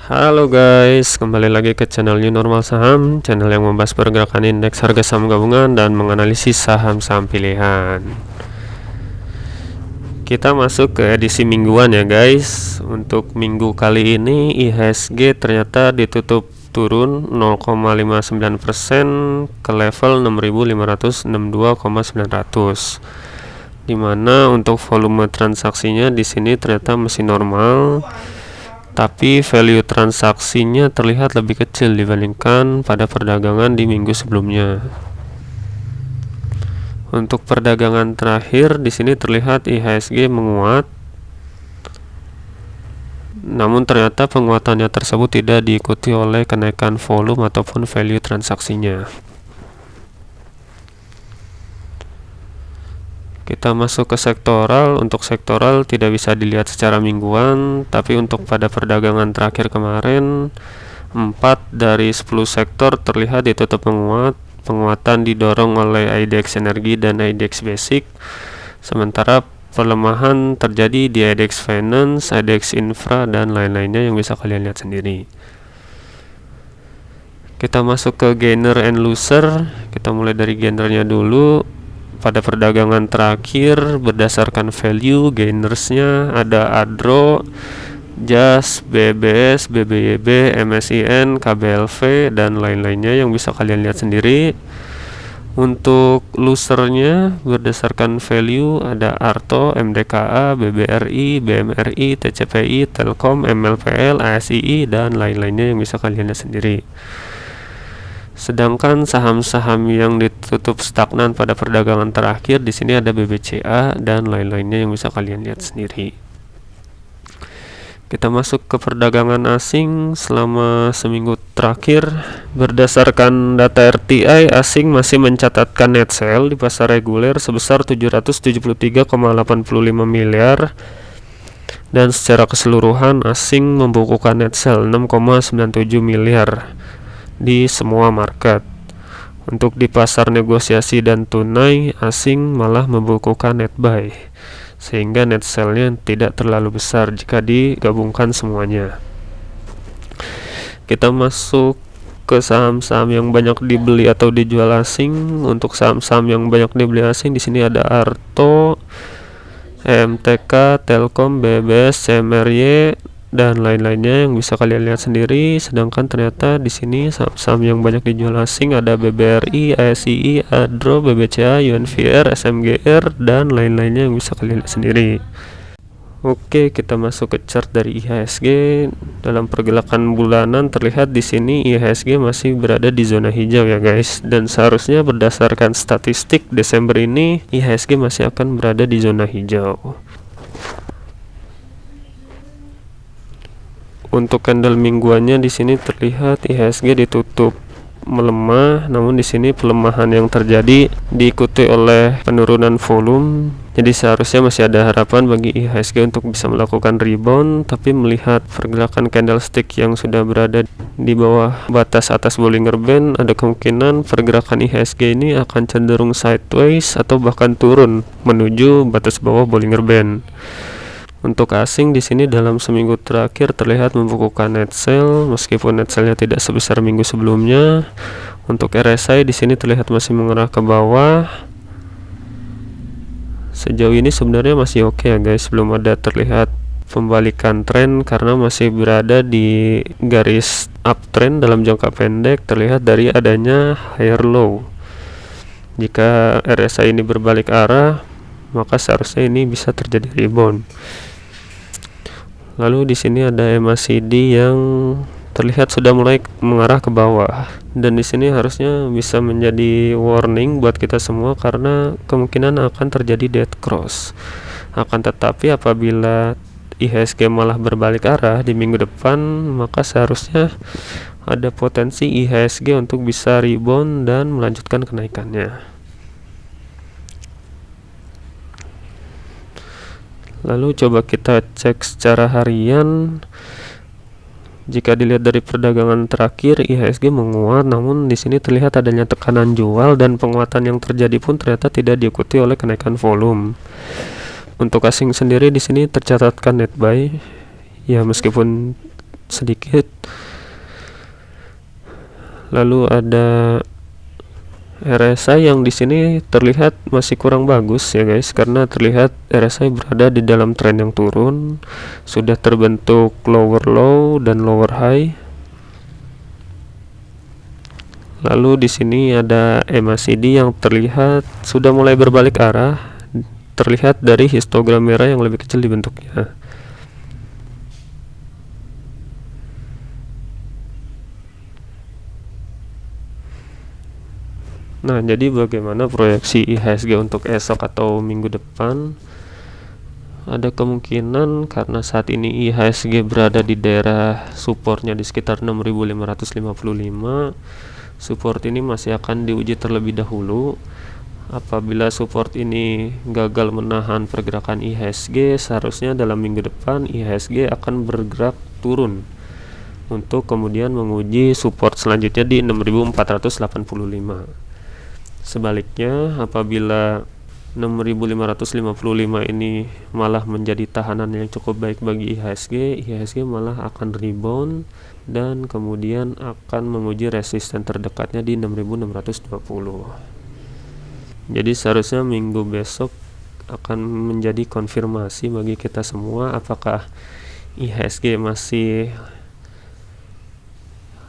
Halo guys, kembali lagi ke channel New Normal Saham, channel yang membahas pergerakan indeks harga saham gabungan dan menganalisis saham-saham pilihan. Kita masuk ke edisi mingguan ya guys. Untuk minggu kali ini IHSG ternyata ditutup turun 0,59% ke level 6.562,900. Dimana untuk volume transaksinya di sini ternyata masih normal, tapi value transaksinya terlihat lebih kecil dibandingkan pada perdagangan di minggu sebelumnya. Untuk perdagangan terakhir di sini terlihat IHSG menguat, namun ternyata penguatannya tersebut tidak diikuti oleh kenaikan volume ataupun value transaksinya. Kita masuk ke sektoral. Untuk sektoral tidak bisa dilihat secara mingguan, tapi untuk pada perdagangan terakhir kemarin 4 dari 10 sektor terlihat ditutup menguat. Penguatan didorong oleh IDX Energi dan IDX Basic, sementara pelemahan terjadi di IDX Finance, IDX Infra, dan lain-lainnya yang bisa kalian lihat sendiri. Kita masuk ke gainer and loser. Kita mulai dari gainernya dulu. Pada perdagangan terakhir berdasarkan value, gainersnya ada Adro, JAS, BBS, BBYB, MSIN, KBLV, dan lain-lainnya yang bisa kalian lihat sendiri. Untuk losernya berdasarkan value ada Arto, MDKA, BBRI, BMRI, TCPI, Telkom, MLPL, ASII, dan lain-lainnya yang bisa kalian lihat sendiri. Sedangkan saham-saham yang ditutup stagnan pada perdagangan terakhir di sini ada BBCA dan lain-lainnya yang bisa kalian lihat sendiri. Kita masuk ke perdagangan asing selama seminggu terakhir. Berdasarkan data RTI, asing masih mencatatkan net sale di pasar reguler sebesar 773,85 miliar, dan secara keseluruhan asing membukukan net sale 6,97 miliar di semua market. Untuk di pasar negosiasi dan tunai, asing malah membukukan net buy, sehingga net sale-nya tidak terlalu besar jika digabungkan semuanya. Kita masuk ke saham-saham yang banyak dibeli atau dijual asing. Untuk saham-saham yang banyak dibeli asing di sini ada Arto, MTK, Telkom, BBS, CMRY, dan lain-lainnya yang bisa kalian lihat sendiri. Sedangkan ternyata di sini saham-saham yang banyak dijual asing ada BBRI, ASII, Adro, BBCA, UNVR, SMGR, dan lain-lainnya yang bisa kalian lihat sendiri. Oke, kita masuk ke chart dari IHSG. Dalam pergerakan bulanan terlihat di sini IHSG masih berada di zona hijau ya guys, dan seharusnya berdasarkan statistik Desember ini IHSG masih akan berada di zona hijau. Untuk candle mingguannya di sini terlihat IHSG ditutup melemah, namun di sini pelemahan yang terjadi diikuti oleh penurunan volume. Jadi seharusnya masih ada harapan bagi IHSG untuk bisa melakukan rebound, tapi melihat pergerakan candlestick yang sudah berada di bawah batas atas Bollinger Band, ada kemungkinan pergerakan IHSG ini akan cenderung sideways atau bahkan turun menuju batas bawah Bollinger Band. Untuk asing di sini dalam seminggu terakhir terlihat membukukan net sale, meskipun net sale-nya tidak sebesar minggu sebelumnya. Untuk RSI di sini terlihat masih mengarah ke bawah. Sejauh ini sebenarnya masih oke ya guys, belum ada terlihat pembalikan tren karena masih berada di garis uptrend dalam jangka pendek, terlihat dari adanya higher low. Jika RSI ini berbalik arah, maka seharusnya ini bisa terjadi rebound. Lalu di sini ada MACD yang terlihat sudah mulai mengarah ke bawah, dan di sini harusnya bisa menjadi warning buat kita semua karena kemungkinan akan terjadi dead cross. Akan tetapi apabila IHSG malah berbalik arah di minggu depan, maka seharusnya ada potensi IHSG untuk bisa rebound dan melanjutkan kenaikannya. Lalu coba kita cek secara harian. Jika dilihat dari perdagangan terakhir, IHSG menguat, namun di sini terlihat adanya tekanan jual dan penguatan yang terjadi pun ternyata tidak diikuti oleh kenaikan volume. Untuk asing sendiri di sini tercatatkan net buy ya, meskipun sedikit. Lalu ada RSI yang di sini terlihat masih kurang bagus ya guys, karena terlihat RSI berada di dalam tren yang turun, sudah terbentuk lower low dan lower high. Lalu di sini ada MACD yang terlihat sudah mulai berbalik arah, terlihat dari histogram merah yang lebih kecil dibentuknya. Nah, jadi bagaimana proyeksi IHSG untuk esok atau minggu depan? Ada kemungkinan karena saat ini IHSG berada di daerah supportnya di sekitar 6.555. Support ini masih akan diuji terlebih dahulu. Apabila support ini gagal menahan pergerakan IHSG, seharusnya dalam minggu depan IHSG akan bergerak turun untuk kemudian menguji support selanjutnya di 6.485. Sebaliknya, apabila 6.555 ini malah menjadi tahanan yang cukup baik bagi IHSG malah akan rebound dan kemudian akan menguji resisten terdekatnya di 6.620. Jadi seharusnya minggu besok akan menjadi konfirmasi bagi kita semua apakah IHSG masih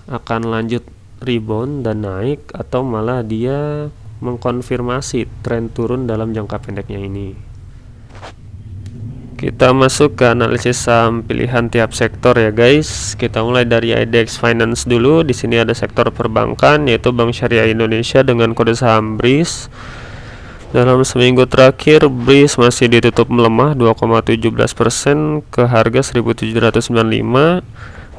akan lanjut rebound dan naik atau malah dia mengkonfirmasi tren turun dalam jangka pendeknya ini. Kita masuk ke analisis saham pilihan tiap sektor ya guys. Kita mulai dari IDX Finance dulu. Di sini ada sektor perbankan yaitu Bank Syariah Indonesia dengan kode saham BRIS. Dalam seminggu terakhir BRIS masih ditutup melemah 2,17% ke harga 1.795,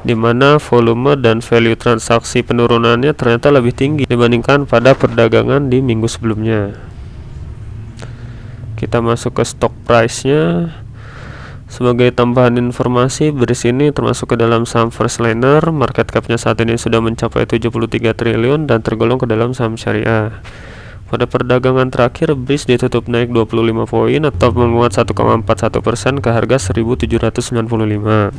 di mana volume dan value transaksi penurunannya ternyata lebih tinggi dibandingkan pada perdagangan di minggu sebelumnya. Kita masuk ke stock price-nya. Sebagai tambahan informasi, BRIS ini termasuk ke dalam saham Firstliner. Market cap-nya saat ini sudah mencapai 73 triliun dan tergolong ke dalam saham syariah. Pada perdagangan terakhir, BRIS ditutup naik 25 poin atau menguat 1,41% ke harga 1.795.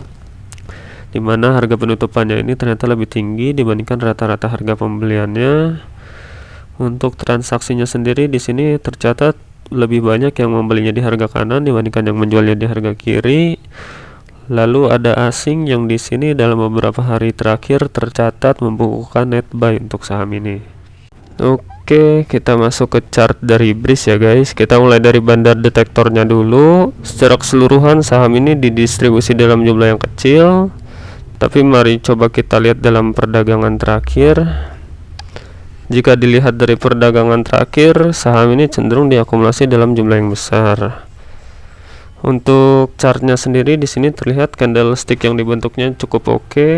Di mana harga penutupannya ini ternyata lebih tinggi dibandingkan rata-rata harga pembeliannya. Untuk transaksinya sendiri di sini tercatat lebih banyak yang membelinya di harga kanan dibandingkan yang menjualnya di harga kiri. Lalu ada asing yang di sini dalam beberapa hari terakhir tercatat membukukan net buy untuk saham ini. Oke, kita masuk ke chart dari BRIS ya guys. Kita mulai dari bandar detektornya dulu. Secara keseluruhan saham ini didistribusi dalam jumlah yang kecil. Tapi mari coba kita lihat dalam perdagangan terakhir. Jika dilihat dari perdagangan terakhir, saham ini cenderung diakumulasi dalam jumlah yang besar. Untuk chartnya sendiri di sini terlihat candlestick yang dibentuknya cukup oke.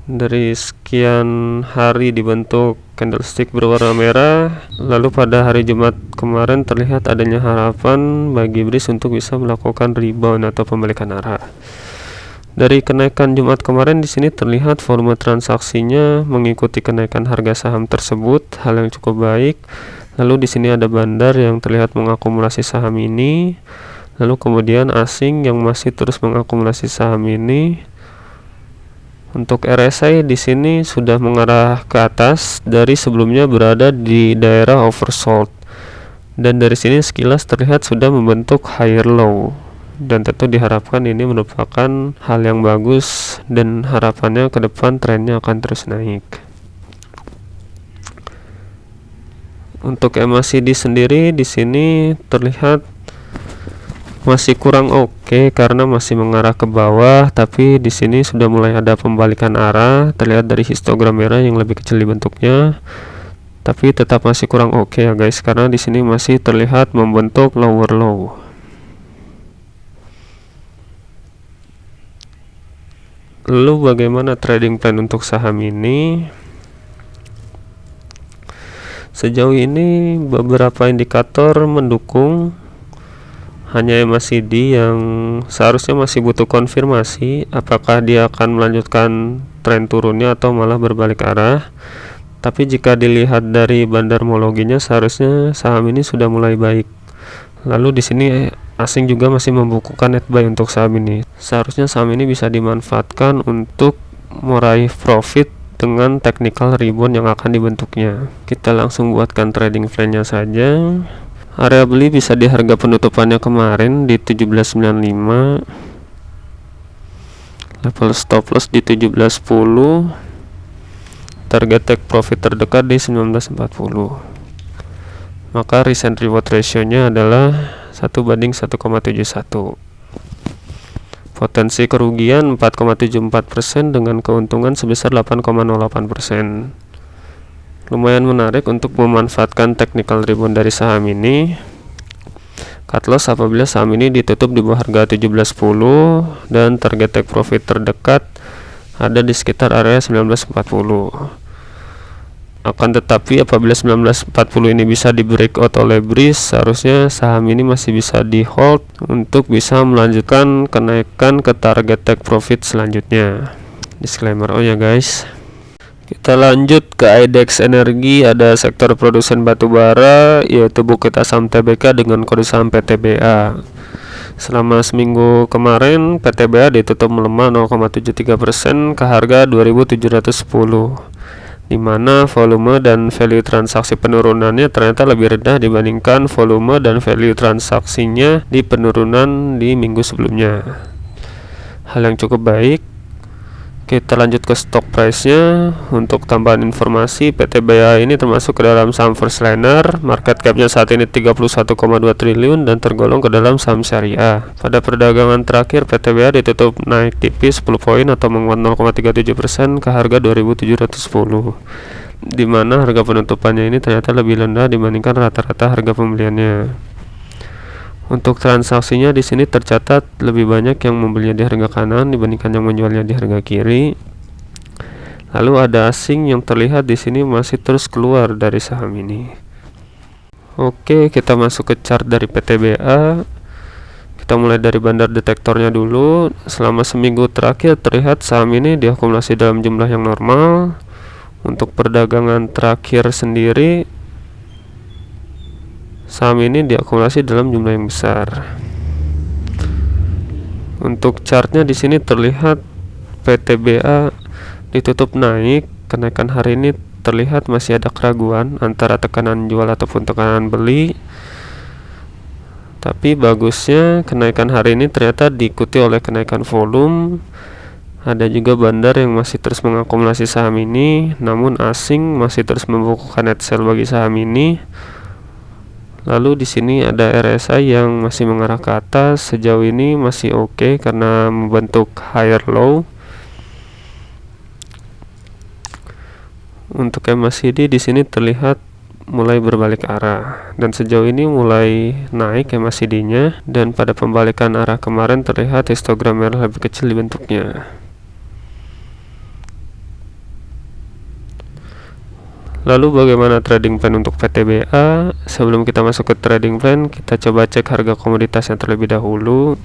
Dari sekian hari dibentuk candlestick berwarna merah. Lalu pada hari Jumat kemarin terlihat adanya harapan bagi BRIS untuk bisa melakukan rebound atau pembalikan arah. Dari kenaikan Jumat kemarin di sini terlihat volume transaksinya mengikuti kenaikan harga saham tersebut, hal yang cukup baik. Lalu di sini ada bandar yang terlihat mengakumulasi saham ini. Lalu kemudian asing yang masih terus mengakumulasi saham ini. Untuk RSI di sini sudah mengarah ke atas dari sebelumnya berada di daerah oversold. Dan dari sini sekilas terlihat sudah membentuk higher low. Dan tentu diharapkan ini merupakan hal yang bagus dan harapannya ke depan trennya akan terus naik. Untuk MACD sendiri di sini terlihat masih kurang oke karena masih mengarah ke bawah, tapi di sini sudah mulai ada pembalikan arah, terlihat dari histogram merah yang lebih kecil dibentuknya. Tapi tetap masih kurang oke ya guys, karena di sini masih terlihat membentuk lower low. Lalu bagaimana trading plan untuk saham ini? Sejauh ini beberapa indikator mendukung, hanya MACD yang seharusnya masih butuh konfirmasi apakah dia akan melanjutkan tren turunnya atau malah berbalik arah. Tapi jika dilihat dari bandarmologinya seharusnya saham ini sudah mulai baik. Lalu di sini asing juga masih membukukan net buy untuk saham ini. Seharusnya saham ini bisa dimanfaatkan untuk meraih profit dengan technical rebound yang akan dibentuknya. Kita langsung buatkan trading plan-nya saja. Area beli bisa di harga penutupannya kemarin di 17.95. Level stop loss di 17.10. Target take profit terdekat di 19.40. Maka risk and reward ratio-nya adalah 1:1,71. Potensi kerugian 4,74% dengan keuntungan sebesar 8,08%. Lumayan menarik untuk memanfaatkan technical rebound dari saham ini. Cut loss apabila saham ini ditutup di bawah harga 17.10 dan target take profit terdekat ada di sekitar area 19.40. Akan tetapi apabila 19.40 ini bisa di breakout oleh breeze, seharusnya saham ini masih bisa di hold untuk bisa melanjutkan kenaikan ke target take profit selanjutnya. Disclaimer ya guys. Kita lanjut ke IDX Energi. Ada sektor produsen batubara yaitu Bukit Asam Tbk dengan kode saham PTBA. Selama seminggu kemarin PTBA ditutup melemah 0,73% ke harga 2.710, di mana volume dan value transaksi penurunannya ternyata lebih rendah dibandingkan volume dan value transaksinya di penurunan di minggu sebelumnya. Hal yang cukup baik. Kita lanjut ke stock price-nya. Untuk tambahan informasi, PTBA ini termasuk ke dalam saham first liner. Market cap-nya saat ini 31,2 triliun dan tergolong ke dalam saham syariah. Pada perdagangan terakhir, PTBA ditutup naik tipis 10 poin atau menguat 0,37% ke harga 2.710. Di mana harga penutupannya ini ternyata lebih rendah dibandingkan rata-rata harga pembeliannya. Untuk transaksinya di sini tercatat lebih banyak yang membelinya di harga kanan dibandingkan yang menjualnya di harga kiri. Lalu ada asing yang terlihat di sini masih terus keluar dari saham ini. Oke, kita masuk ke chart dari PTBA. Kita mulai dari bandar detektornya dulu. Selama seminggu terakhir terlihat saham ini diakumulasi dalam jumlah yang normal. Untuk perdagangan terakhir sendiri, saham ini diakumulasi dalam jumlah yang besar. Untuk chartnya di sini terlihat PTBA ditutup naik. Kenaikan hari ini terlihat masih ada keraguan antara tekanan jual ataupun tekanan beli. Tapi bagusnya kenaikan hari ini ternyata diikuti oleh kenaikan volume. Ada juga bandar yang masih terus mengakumulasi saham ini, namun asing masih terus membukukan net sell bagi saham ini. Lalu di sini ada RSI yang masih mengarah ke atas. Sejauh ini masih oke karena membentuk higher low. Untuk MACD di sini terlihat mulai berbalik arah dan sejauh ini mulai naik MACD-nya, dan pada pembalikan arah kemarin terlihat histogram merah lebih kecil dibentuknya. Lalu bagaimana trading plan untuk PTBA? Sebelum kita masuk ke trading plan, kita coba cek harga komoditasnya terlebih dahulu.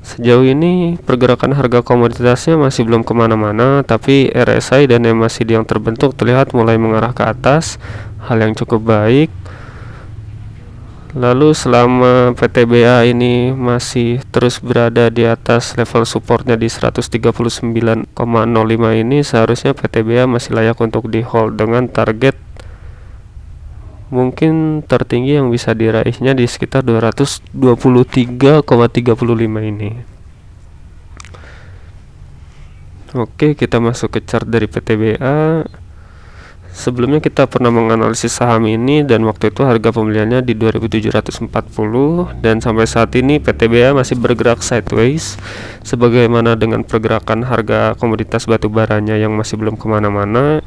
Sejauh ini pergerakan harga komoditasnya masih belum kemana-mana, tapi RSI dan MACD yang terbentuk terlihat mulai mengarah ke atas, hal yang cukup baik. Lalu selama PTBA ini masih terus berada di atas level supportnya di 139,05 ini, seharusnya PTBA masih layak untuk di hold dengan target mungkin tertinggi yang bisa diraihnya di sekitar 223,35 ini. Oke, kita masuk ke chart dari PTBA. Sebelumnya kita pernah menganalisis saham ini dan waktu itu harga pembeliannya di 2.740, dan sampai saat ini PTBA masih bergerak sideways sebagaimana dengan pergerakan harga komoditas batubaranya yang masih belum kemana-mana.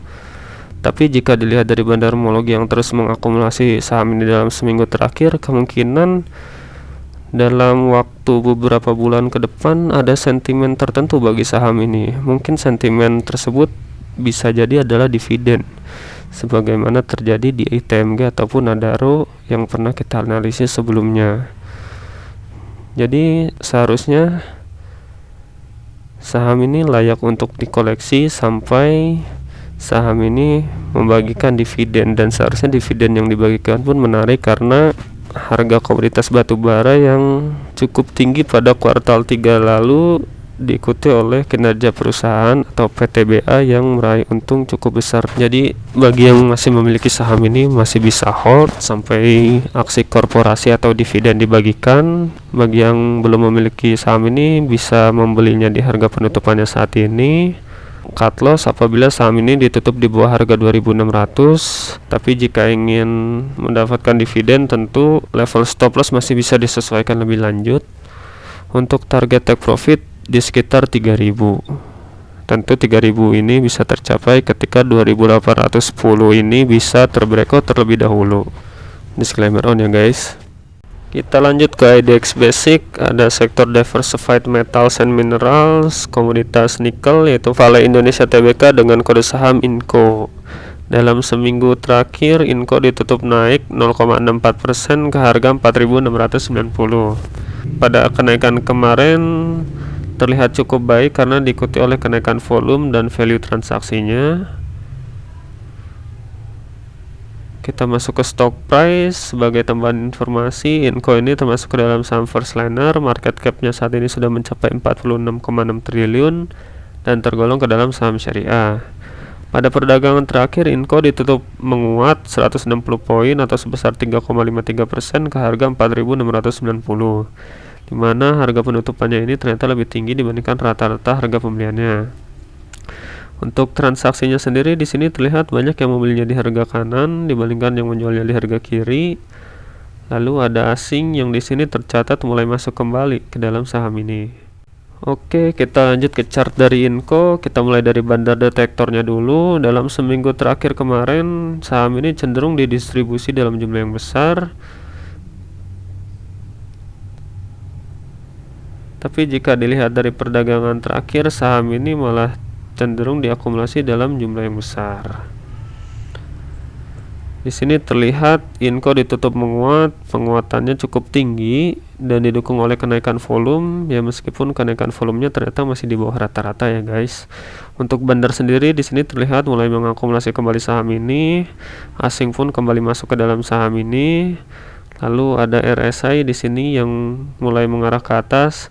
Tapi jika dilihat dari bandar homologi yang terus mengakumulasi saham ini dalam seminggu terakhir, kemungkinan dalam waktu beberapa bulan ke depan ada sentimen tertentu bagi saham ini. Mungkin sentimen tersebut bisa jadi adalah dividen, sebagaimana terjadi di ITMG ataupun Adaro yang pernah kita analisis sebelumnya. Jadi seharusnya saham ini layak untuk dikoleksi sampai saham ini membagikan dividen, dan seharusnya dividen yang dibagikan pun menarik karena harga komoditas batubara yang cukup tinggi pada kuartal 3 lalu, diikuti oleh kinerja perusahaan atau PTBA yang meraih untung cukup besar. Jadi bagi yang masih memiliki saham ini masih bisa hold sampai aksi korporasi atau dividen dibagikan. Bagi yang belum memiliki saham ini bisa membelinya di harga penutupannya saat ini. Cut loss apabila saham ini ditutup di bawah harga 2.600. Tapi jika ingin mendapatkan dividen, tentu level stop loss masih bisa disesuaikan lebih lanjut. Untuk target take profit di sekitar 3.000. Tentu 3.000 ini bisa tercapai ketika 2.810 ini bisa terbreakout terlebih dahulu. Disclaimer on ya guys. Kita lanjut ke IDX Basic. Ada sektor diversified metals and minerals, komoditas nikel, yaitu Vale Indonesia Tbk dengan kode saham INCO. Dalam seminggu terakhir INCO ditutup naik 0,64% ke harga 4.690. Pada kenaikan kemarin terlihat cukup baik karena diikuti oleh kenaikan volume dan value transaksinya. Kita masuk ke stock price. Sebagai tambahan informasi, INCO ini termasuk ke dalam saham first liner. Market capnya saat ini sudah mencapai 46,6 triliun dan tergolong ke dalam saham syariah. Pada perdagangan terakhir INCO ditutup menguat 160 poin atau sebesar 3,53% ke harga 4.690, di mana harga penutupannya ini ternyata lebih tinggi dibandingkan rata-rata harga pembeliannya. Untuk transaksinya sendiri di sini terlihat banyak yang membelinya di harga kanan dibandingkan yang menjualnya di harga kiri. Lalu ada asing yang di sini tercatat mulai masuk kembali ke dalam saham ini. Oke, kita lanjut ke chart dari INCO. Kita mulai dari bandar detektornya dulu. Dalam seminggu terakhir kemarin, saham ini cenderung didistribusi dalam jumlah yang besar. Tapi jika dilihat dari perdagangan terakhir, saham ini malah cenderung diakumulasi dalam jumlah yang besar. Di sini terlihat INCO ditutup menguat, penguatannya cukup tinggi dan didukung oleh kenaikan volume. Ya meskipun kenaikan volumenya ternyata masih di bawah rata-rata ya guys. Untuk bandar sendiri di sini terlihat mulai mengakumulasi kembali saham ini. Asing pun kembali masuk ke dalam saham ini. Lalu ada RSI di sini yang mulai mengarah ke atas,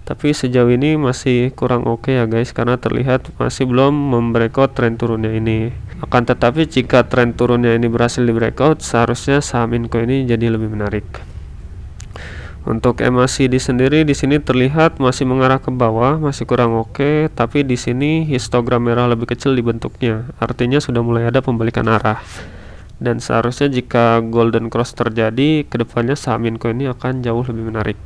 tapi sejauh ini masih kurang oke ya guys, karena terlihat masih belum membreakout tren turunnya ini. Akan tetapi jika tren turunnya ini berhasil di breakout, seharusnya saham INCO ini jadi lebih menarik. Untuk MACD sendiri di sini terlihat masih mengarah ke bawah, masih kurang oke, tapi di sini histogram merah lebih kecil dibentuknya, artinya sudah mulai ada pembalikan arah. Dan seharusnya jika golden cross terjadi, kedepannya saham INCO ini akan jauh lebih menarik.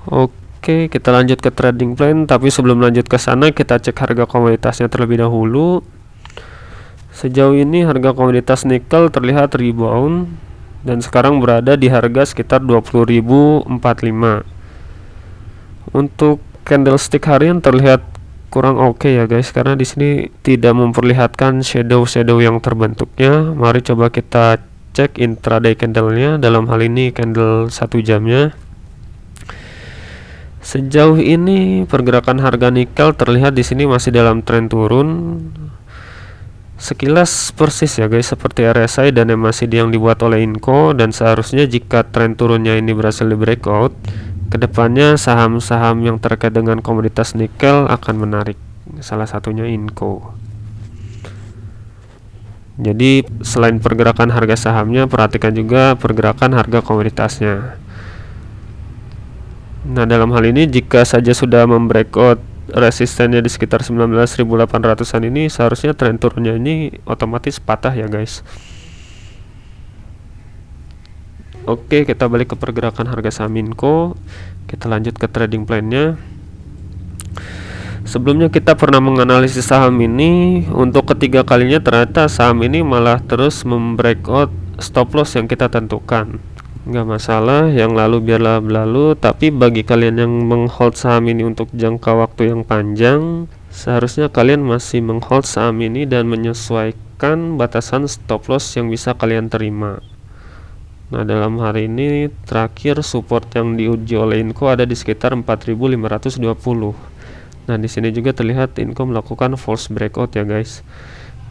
Oke, kita lanjut ke trading plan. Tapi sebelum lanjut ke sana, kita cek harga komoditasnya terlebih dahulu. Sejauh ini harga komoditas nikel terlihat rebound dan sekarang berada di harga sekitar 20.045. Untuk candlestick harian terlihat kurang oke ya guys, karena di sini tidak memperlihatkan shadow yang terbentuknya. Mari coba kita cek intraday candlenya, dalam hal ini candle 1 jamnya. Sejauh ini pergerakan harga nikel terlihat di sini masih dalam tren turun. Sekilas persis ya guys seperti RSI dan MACD yang dibuat oleh INCO, dan seharusnya jika tren turunnya ini berhasil di breakout, kedepannya saham-saham yang terkait dengan komoditas nikel akan menarik, salah satunya INCO. Jadi selain pergerakan harga sahamnya, perhatikan juga pergerakan harga komoditasnya. Nah dalam hal ini jika saja sudah membreakout resistennya di sekitar 19.800an ini, seharusnya tren turunnya ini otomatis patah ya guys. Oke, kita balik ke pergerakan harga saham INCO. Kita lanjut ke trading plan-nya. Sebelumnya kita pernah menganalisis saham ini. Untuk ketiga kalinya ternyata saham ini malah terus membreakout stop loss yang kita tentukan. Nggak masalah, yang lalu biarlah berlalu. Tapi bagi kalian yang menghold saham ini untuk jangka waktu yang panjang, seharusnya kalian masih menghold saham ini dan menyesuaikan batasan stop loss yang bisa kalian terima. Nah dalam hari ini terakhir support yang diuji oleh INCO ada di sekitar 4.520. Nah di sini juga terlihat INCO melakukan false breakout ya guys,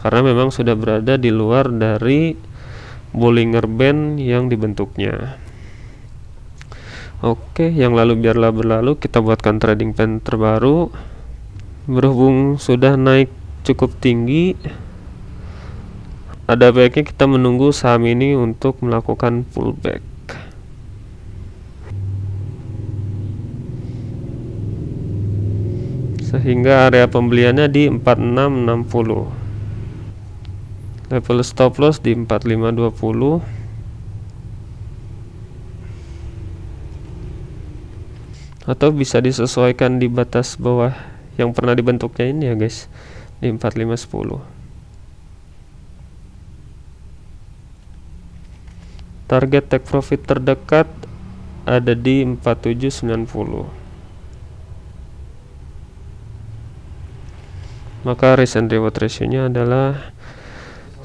karena memang sudah berada di luar dari Bollinger Band yang dibentuknya. Oke, yang lalu biarlah berlalu, kita buatkan trading plan terbaru. Berhubung sudah naik cukup tinggi, ada baiknya kita menunggu saham ini untuk melakukan pullback. Sehingga area pembeliannya di 4660. Level stop loss di 4520. Atau bisa disesuaikan di batas bawah yang pernah dibentuknya ini ya guys, di 4510. Target take profit terdekat ada di 4790. Maka risk and reward ratio-nya adalah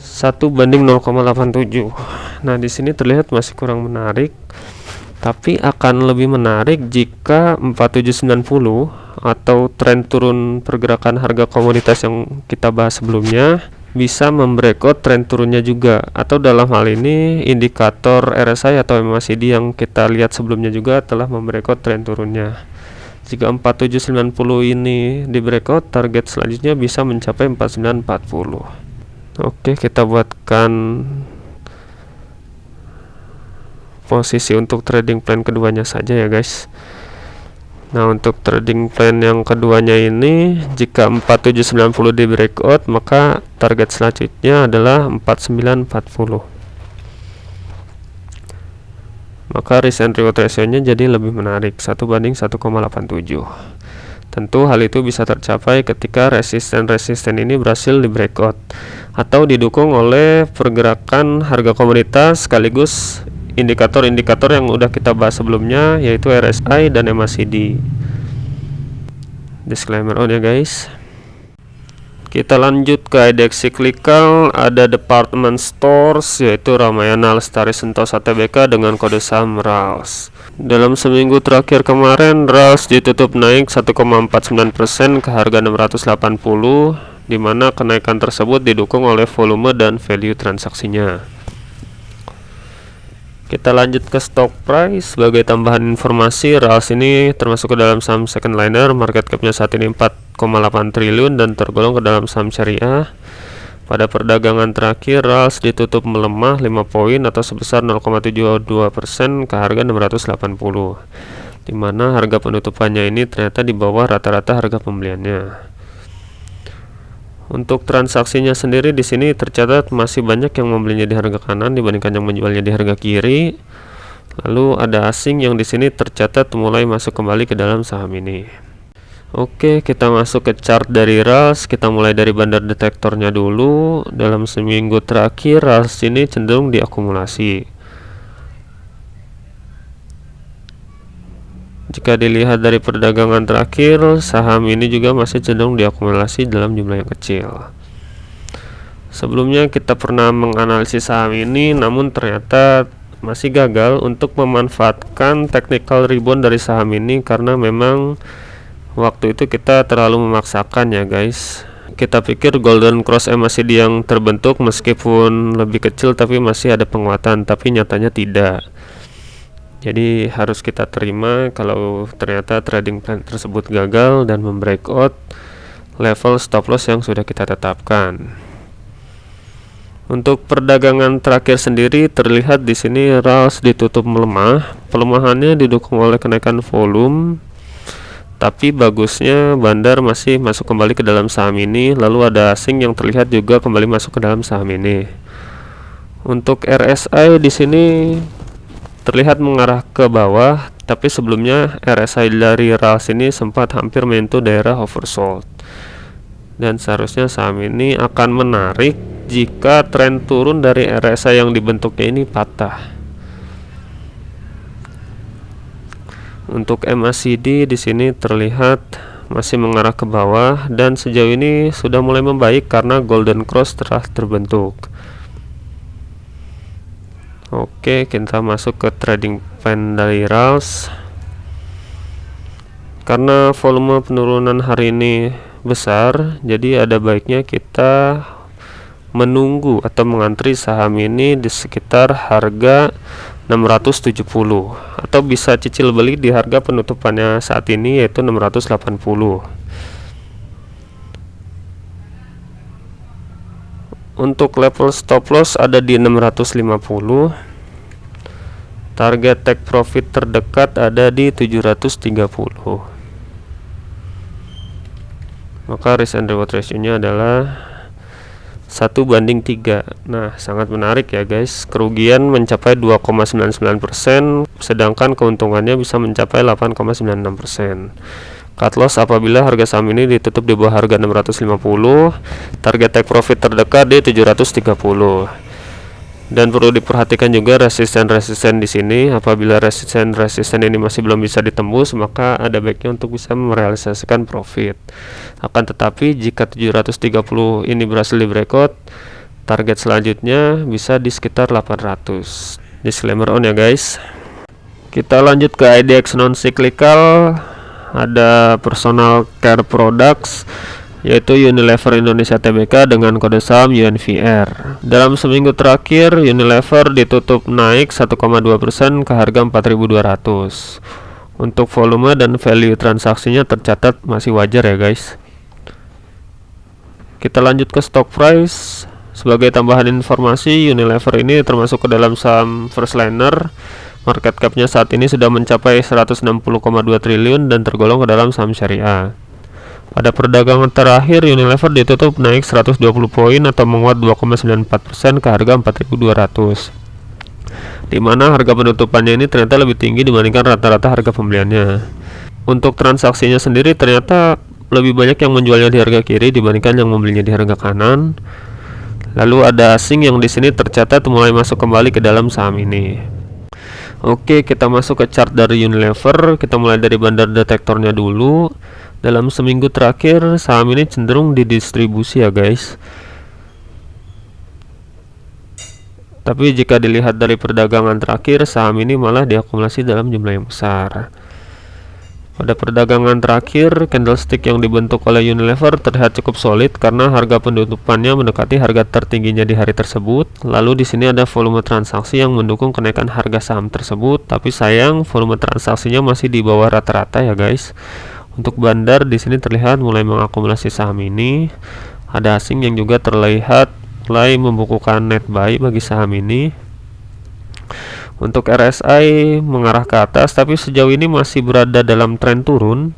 1:0,87. Nah, di sini terlihat masih kurang menarik, tapi akan lebih menarik jika 4790 atau tren turun pergerakan harga komoditas yang kita bahas sebelumnya bisa membreakout tren turunnya juga, atau dalam hal ini indikator RSI atau MACD yang kita lihat sebelumnya juga telah membreakout tren turunnya. Jika 4790 ini di breakout, target selanjutnya bisa mencapai 4940. Oke, kita buatkan posisi untuk trading plan keduanya saja ya guys. Nah, untuk trading plan yang keduanya ini, jika 4790 di breakout, maka target selanjutnya adalah 4940. Maka risk and reward ratio-nya jadi lebih menarik, 1:1,87. Tentu hal itu bisa tercapai ketika resisten-resisten ini berhasil di breakout atau didukung oleh pergerakan harga komoditas sekaligus indikator-indikator yang udah kita bahas sebelumnya, yaitu RSI dan MACD. Disclaimer on ya guys. Kita lanjut ke IDX cyclical. Ada department stores yaitu Ramayana, Lestari, Sentosa, Tbk dengan kode saham RALS. Dalam seminggu terakhir kemarin, RALS ditutup naik 1,49% ke harga 680, di mana kenaikan tersebut didukung oleh volume dan value transaksinya. Kita lanjut ke stock price. Sebagai tambahan informasi, RALS ini termasuk ke dalam saham second liner. Market capnya saat ini 4,8 triliun dan tergolong ke dalam saham syariah. Pada perdagangan terakhir, RALS ditutup melemah 5 poin atau sebesar 0,72% ke harga 680, di mana harga penutupannya ini ternyata di bawah rata-rata harga pembeliannya. Untuk transaksinya sendiri di sini tercatat masih banyak yang membelinya di harga kanan dibandingkan yang menjualnya di harga kiri. Lalu ada asing yang di sini tercatat mulai masuk kembali ke dalam saham ini. Oke, kita masuk ke chart dari RALS. Kita mulai dari bandar detektornya dulu. Dalam seminggu terakhir, RALS ini cenderung diakumulasi. Jika dilihat dari perdagangan terakhir, saham ini juga masih cenderung diakumulasi dalam jumlah yang kecil. Sebelumnya kita pernah menganalisis saham ini, namun ternyata masih gagal untuk memanfaatkan technical rebound dari saham ini karena memang waktu itu kita terlalu memaksakan ya guys. Kita pikir golden cross MACD yang terbentuk meskipun lebih kecil tapi masih ada penguatan, tapi nyatanya tidak. Jadi harus kita terima kalau ternyata trading plan tersebut gagal dan membreakout level stop loss yang sudah kita tetapkan. Untuk perdagangan terakhir sendiri terlihat di sini RALS ditutup melemah. Pelemahannya didukung oleh kenaikan volume, tapi bagusnya bandar masih masuk kembali ke dalam saham ini. Lalu ada asing yang terlihat juga kembali masuk ke dalam saham ini. Untuk RSI di sini terlihat mengarah ke bawah, tapi sebelumnya RSI dari RALS ini sempat hampir menyentuh daerah oversold. Dan seharusnya saham ini akan menarik jika tren turun dari RSI yang dibentuknya ini patah. Untuk MACD di sini terlihat masih mengarah ke bawah dan sejauh ini sudah mulai membaik karena golden cross telah terbentuk. Oke, kita masuk ke trading plan dari RALS. Karena volume penurunan hari ini besar, jadi ada baiknya kita menunggu atau mengantri saham ini di sekitar harga 670, atau bisa cicil beli di harga penutupannya saat ini yaitu 680. Untuk level stop loss ada di 650. Target take profit terdekat ada di 730. Maka risk and reward ratio nya adalah 1:3. Nah, sangat menarik ya guys. Kerugian mencapai 2,99%, sedangkan keuntungannya bisa mencapai 8,96%. Cut loss apabila harga saham ini ditutup di bawah harga 650. Target take profit terdekat di 730. Dan perlu diperhatikan juga resisten di sini. Apabila resisten ini masih belum bisa ditembus, maka ada baiknya untuk bisa merealisasikan profit. Akan tetapi jika 730 ini berhasil di breakout, target selanjutnya bisa di sekitar 800. Disclaimer on ya guys. Kita lanjut ke IDX non cyclical. Ada personal care products, yaitu Unilever Indonesia Tbk dengan kode saham UNVR. Dalam seminggu terakhir, Unilever ditutup naik 1,2% ke harga 4.200. Untuk volume dan value transaksinya tercatat masih wajar ya guys. Kita lanjut ke stock price. Sebagai tambahan informasi, Unilever ini termasuk ke dalam saham first liner. Market cap-nya saat ini sudah mencapai 160,2 triliun dan tergolong ke dalam saham syariah. Pada perdagangan terakhir, Unilever ditutup naik 120 poin atau menguat 2,94% ke harga 4.200. Di mana harga penutupannya ini ternyata lebih tinggi dibandingkan rata-rata harga pembeliannya. Untuk transaksinya sendiri ternyata lebih banyak yang menjualnya di harga kiri dibandingkan yang membelinya di harga kanan. Lalu ada asing yang di sini tercatat mulai masuk kembali ke dalam saham ini. Oke, kita masuk ke chart dari Unilever. Kita mulai dari bandar detektornya dulu. Dalam seminggu terakhir, saham ini cenderung didistribusi ya guys. Tapi jika dilihat dari perdagangan terakhir, saham ini malah diakumulasi dalam jumlah yang besar. Pada perdagangan terakhir, candlestick yang dibentuk oleh Unilever terlihat cukup solid karena harga penutupannya mendekati harga tertingginya di hari tersebut. Lalu di sini ada volume transaksi yang mendukung kenaikan harga saham tersebut, tapi sayang volume transaksinya masih di bawah rata-rata ya guys. Untuk bandar di sini terlihat mulai mengakumulasi saham ini. Ada asing yang juga terlihat mulai membukukan net buy bagi saham ini. Untuk RSI mengarah ke atas, tapi sejauh ini masih berada dalam tren turun.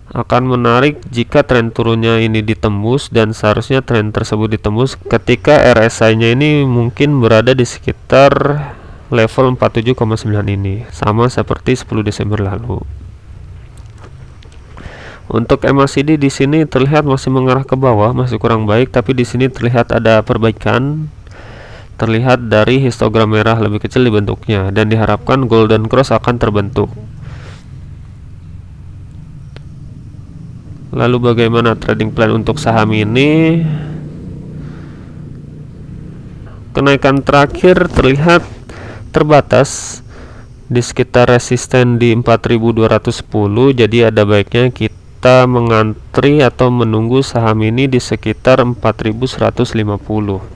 Akan menarik jika tren turunnya ini ditembus, dan seharusnya tren tersebut ditembus ketika RSI-nya ini mungkin berada di sekitar level 47,9 ini, sama seperti 10 Desember lalu. Untuk MACD di sini terlihat masih mengarah ke bawah, masih kurang baik, tapi di sini terlihat ada perbaikan. Terlihat dari histogram merah lebih kecil di bentuknya, dan diharapkan golden cross akan terbentuk. Lalu bagaimana trading plan untuk saham ini? Kenaikan terakhir terlihat terbatas di sekitar resisten di 4.210, jadi ada baiknya kita mengantri atau menunggu saham ini di sekitar 4.150.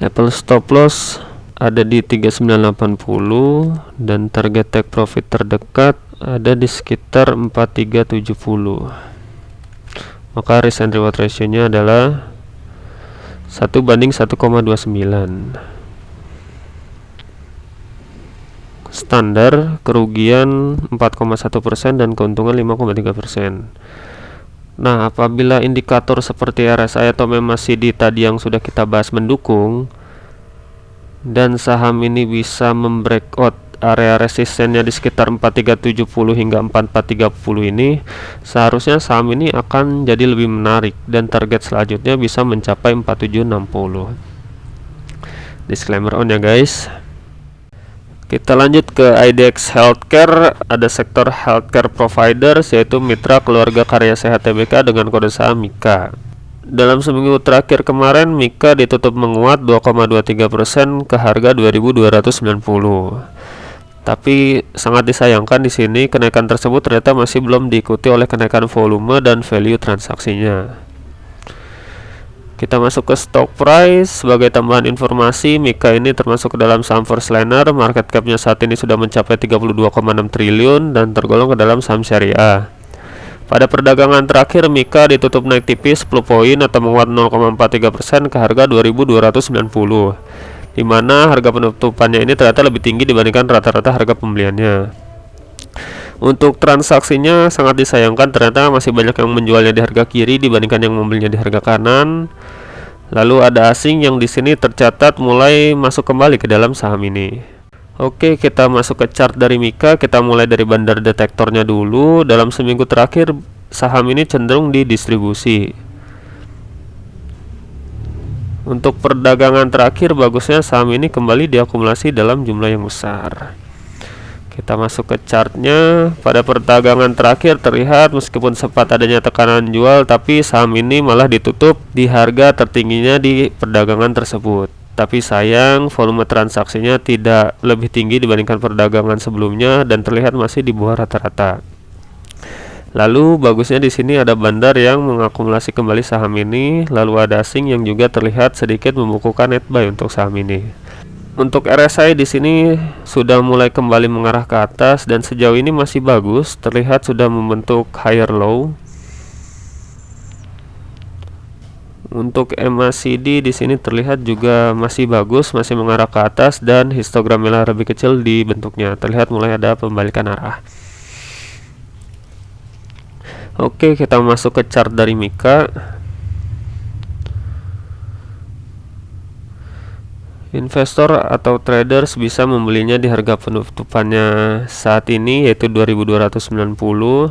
Level stop loss ada di 3980 dan target take profit terdekat ada di sekitar 4370. Maka risk and reward ratio nya adalah 1:1,29. Standar kerugian 4,1% dan keuntungan 5,3%. Nah, apabila indikator seperti RSI atau MACD tadi yang sudah kita bahas mendukung, dan saham ini bisa membreakout area resistennya di sekitar 4370 hingga 4430 ini, seharusnya saham ini akan jadi lebih menarik dan target selanjutnya bisa mencapai 4760. Disclaimer on ya guys. Kita lanjut ke IDX Healthcare. Ada sektor healthcare providers, yaitu Mitra Keluarga Karya Sehat Tbk dengan kode saham MIKA. Dalam seminggu terakhir kemarin, MIKA ditutup menguat 2,23% ke harga 2.290. Tapi sangat disayangkan di sini kenaikan tersebut ternyata masih belum diikuti oleh kenaikan volume dan value transaksinya. Kita masuk ke stock price. Sebagai tambahan informasi, Mika ini termasuk ke dalam saham first liner. Market capnya saat ini sudah mencapai 32,6 triliun dan tergolong ke dalam saham syariah. Pada perdagangan terakhir, Mika ditutup naik tipis 10 poin atau menguat 0,43% ke harga 2290, di mana harga penutupannya ini ternyata lebih tinggi dibandingkan rata-rata harga pembeliannya. Untuk transaksinya sangat disayangkan, ternyata masih banyak yang menjualnya di harga kiri dibandingkan yang membelinya di harga kanan. Lalu ada asing yang di sini tercatat mulai masuk kembali ke dalam saham ini. Oke, kita masuk ke chart dari Mika. Kita mulai dari bandar detektornya dulu. Dalam seminggu terakhir, saham ini cenderung didistribusi. Untuk perdagangan terakhir, bagusnya saham ini kembali diakumulasi dalam jumlah yang besar. Kita masuk ke chartnya. Pada perdagangan terakhir terlihat meskipun sempat adanya tekanan jual, tapi saham ini malah ditutup di harga tertingginya di perdagangan tersebut. Tapi sayang, volume transaksinya tidak lebih tinggi dibandingkan perdagangan sebelumnya dan terlihat masih di bawah rata-rata. Lalu bagusnya di sini ada bandar yang mengakumulasi kembali saham ini, lalu ada asing yang juga terlihat sedikit membukukan net buy untuk saham ini. Untuk RSI di sini sudah mulai kembali mengarah ke atas dan sejauh ini masih bagus, terlihat sudah membentuk higher low. Untuk MACD di sini terlihat juga masih bagus, masih mengarah ke atas dan histogram merah lebih kecil di bentuknya. Terlihat mulai ada pembalikan arah. Oke, kita masuk ke chart dari Mika. Investor atau traders bisa membelinya di harga penutupannya saat ini yaitu 2290.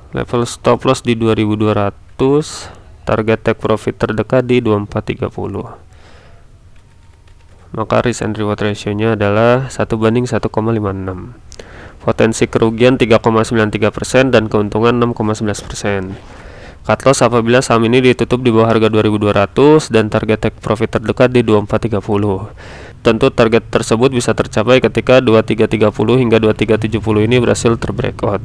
Level stop loss di 2200, target take profit terdekat di 2430. Maka risk and reward ratio-nya adalah 1:1,56. Potensi kerugian 3,93% dan keuntungan 6,11%. Cut loss apabila saham ini ditutup di bawah harga 2200 dan target take profit terdekat di 2430. Tentu target tersebut bisa tercapai ketika 2330 hingga 2370 ini berhasil terbreakout.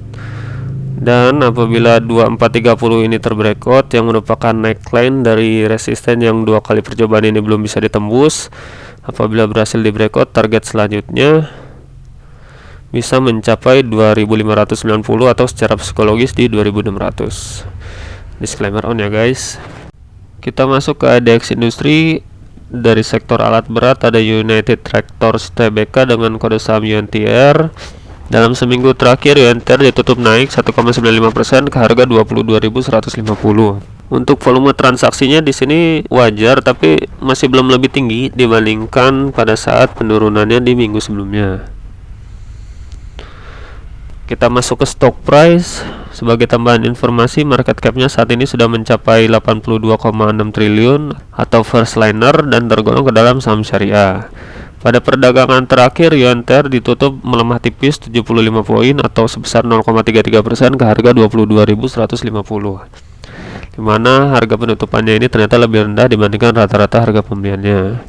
Dan apabila 2430 ini terbreakout yang merupakan neckline dari resisten yang dua kali percobaan ini belum bisa ditembus, apabila berhasil di breakout, target selanjutnya bisa mencapai 2590 atau secara psikologis di 2600. Disclaimer on ya guys. Kita masuk ke ADX Industri. Dari sektor alat berat ada United Tractors Tbk dengan kode saham UNTR. Dalam seminggu terakhir UNTR ditutup naik 1,95% ke harga 22.150. Untuk volume transaksinya di sini wajar tapi masih belum lebih tinggi dibandingkan pada saat penurunannya di minggu sebelumnya. Kita masuk ke stock price. Sebagai tambahan informasi, market capnya saat ini sudah mencapai 82,6 triliun atau first liner dan tergolong ke dalam saham syariah. Pada perdagangan terakhir, UNTR ditutup melemah tipis 75 poin atau sebesar 0,33% ke harga 22.150, di mana harga penutupannya ini ternyata lebih rendah dibandingkan rata-rata harga pembeliannya.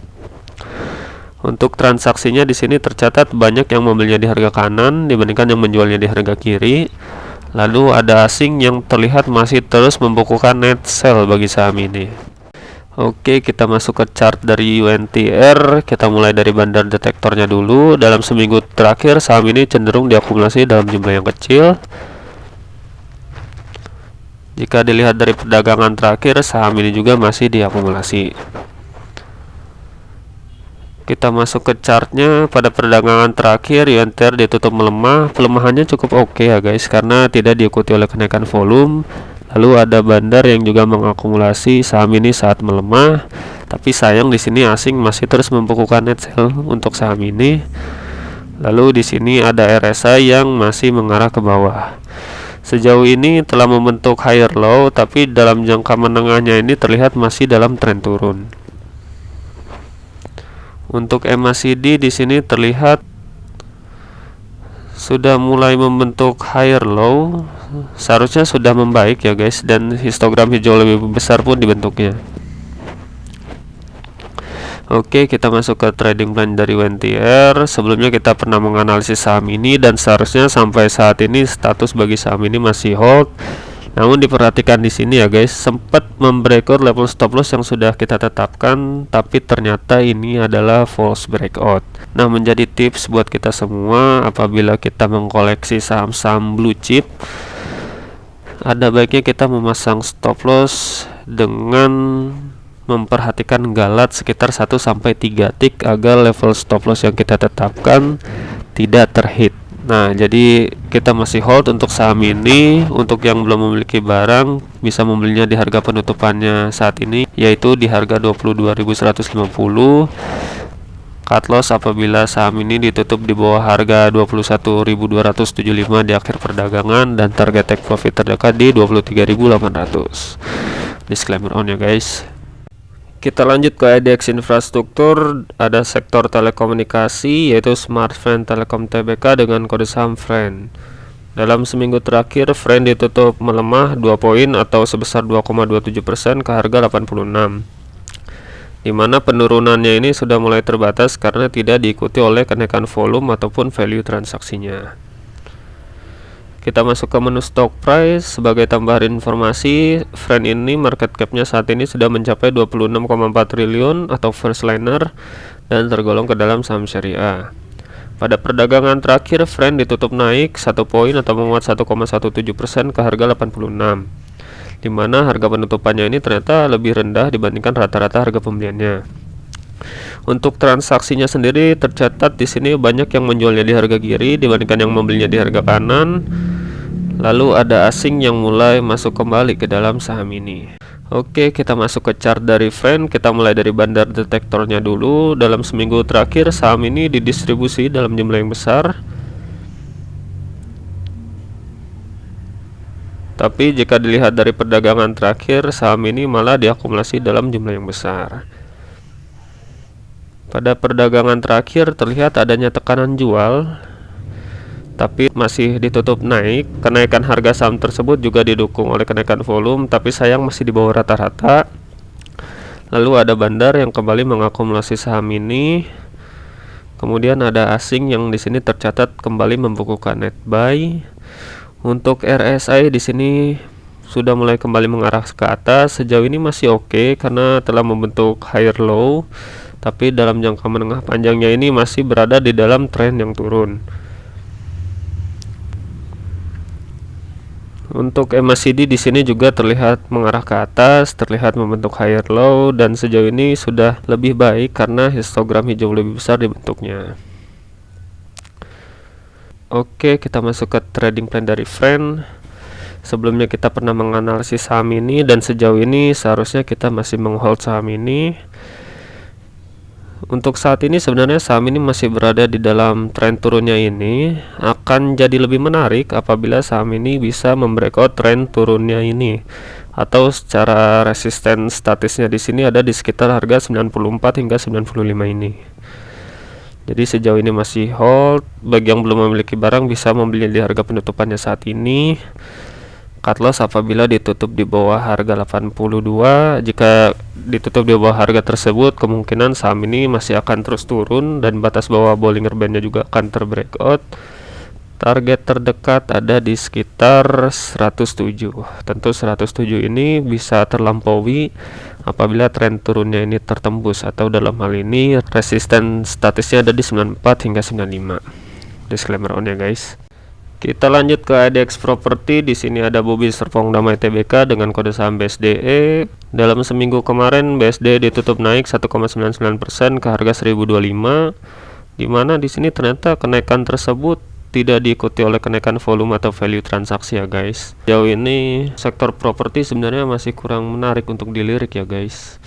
Untuk transaksinya di sini tercatat banyak yang membelinya di harga kanan dibandingkan yang menjualnya di harga kiri. Lalu ada asing yang terlihat masih terus membukukan net sell bagi saham ini. Oke, kita masuk ke chart dari UNTR. Kita mulai dari bandar detektornya dulu. Dalam seminggu terakhir saham ini cenderung diakumulasi dalam jumlah yang kecil. Jika dilihat dari perdagangan terakhir, saham ini juga masih diakumulasi. Kita masuk ke chartnya. Pada perdagangan terakhir UNTR ditutup melemah. Pelemahannya cukup oke ya guys, karena tidak diikuti oleh kenaikan volume. Lalu ada bandar yang juga mengakumulasi saham ini saat melemah. Tapi sayang di sini asing masih terus membukukan net sell untuk saham ini. Lalu di sini ada RSI yang masih mengarah ke bawah. Sejauh ini telah membentuk higher low, tapi dalam jangka menengahnya ini terlihat masih dalam tren turun. Untuk MACD di sini terlihat sudah mulai membentuk higher low, seharusnya sudah membaik ya guys, dan histogram hijau lebih besar pun dibentuknya. Oke, kita masuk ke trading plan dari WNTR. Sebelumnya kita pernah menganalisis saham ini dan seharusnya sampai saat ini status bagi saham ini masih hold. Namun diperhatikan di sini ya guys, sempat membreakout level stop loss yang sudah kita tetapkan, tapi ternyata ini adalah false breakout. Nah, menjadi tips buat kita semua apabila kita mengkoleksi saham-saham blue chip, ada baiknya kita memasang stop loss dengan memperhatikan galat sekitar 1-3 tick agar level stop loss yang kita tetapkan tidak terhit. Nah, jadi kita masih hold untuk saham ini. Untuk yang belum memiliki barang, bisa membelinya di harga penutupannya saat ini, yaitu di harga 22.150. Cut loss apabila saham ini ditutup di bawah harga 21.275 di akhir perdagangan, dan target take profit terdekat di 23.800. Disclaimer on ya guys. Kita lanjut ke IDX infrastruktur. Ada sektor telekomunikasi yaitu Smartfren Telekom Tbk dengan kode saham FREN. Dalam seminggu terakhir FREN ditutup melemah 2 poin atau sebesar 2,27% ke harga 86, dimana penurunannya ini sudah mulai terbatas karena tidak diikuti oleh kenaikan volume ataupun value transaksinya. Kita masuk ke menu stock price. Sebagai tambahan informasi, FREN ini market capnya saat ini sudah mencapai 26,4 triliun atau first liner dan tergolong ke dalam saham syariah. Pada perdagangan terakhir FREN ditutup naik 1 poin atau menguat 1,17% ke harga 86, dimana harga penutupannya ini ternyata lebih rendah dibandingkan rata-rata harga pembeliannya. Untuk transaksinya sendiri tercatat di sini banyak yang menjualnya di harga kiri dibandingkan yang membelinya di harga kanan. Lalu ada asing yang mulai masuk kembali ke dalam saham ini. Oke, kita masuk ke chart dari FREN. Kita mulai dari bandar detektornya dulu. Dalam seminggu terakhir saham ini didistribusi dalam jumlah yang besar. Tapi jika dilihat dari perdagangan terakhir, saham ini malah diakumulasi dalam jumlah yang besar. Pada perdagangan terakhir terlihat adanya tekanan jual, tapi masih ditutup naik. Kenaikan harga saham tersebut juga didukung oleh kenaikan volume, tapi sayang masih di bawah rata-rata. Lalu ada bandar yang kembali mengakumulasi saham ini. Kemudian ada asing yang di sini tercatat kembali membukukan net buy. Untuk RSI di sini sudah mulai kembali mengarah ke atas. Sejauh ini masih oke karena telah membentuk higher low, tapi dalam jangka menengah panjangnya ini masih berada di dalam tren yang turun. Untuk MACD di sini juga terlihat mengarah ke atas, terlihat membentuk higher low, dan sejauh ini sudah lebih baik karena histogram hijau lebih besar dibentuknya. Oke, kita masuk ke trading plan dari FREN. Sebelumnya kita pernah menganalisis saham ini dan sejauh ini seharusnya kita masih menghold saham ini. Untuk saat ini sebenarnya saham ini masih berada di dalam tren turunnya ini. Akan jadi lebih menarik apabila saham ini bisa membreakout tren turunnya ini, atau secara resisten statisnya di sini ada di sekitar harga 94 hingga 95 ini. Jadi sejauh ini masih hold. Bagi yang belum memiliki barang bisa membelinya di harga penutupannya saat ini. Cut loss apabila ditutup di bawah harga 82. Jika ditutup di bawah harga tersebut, kemungkinan saham ini masih akan terus turun dan batas bawah Bollinger Band-nya juga akan terbreakout. Target terdekat ada di sekitar 107. Tentu 107 ini bisa terlampaui apabila tren turunnya ini tertembus, atau dalam hal ini resisten statisnya ada di 94 hingga 95. Disclaimer on ya guys. Kita lanjut ke IDX Property. Di sini ada Bobi Serpong Damai Tbk dengan kode saham BSDE. Dalam seminggu kemarin BSDE ditutup naik 1,99% ke harga 1025, dimana di sini ternyata kenaikan tersebut tidak diikuti oleh kenaikan volume atau value transaksi ya guys. Jauh ini sektor properti sebenarnya masih kurang menarik untuk dilirik ya guys.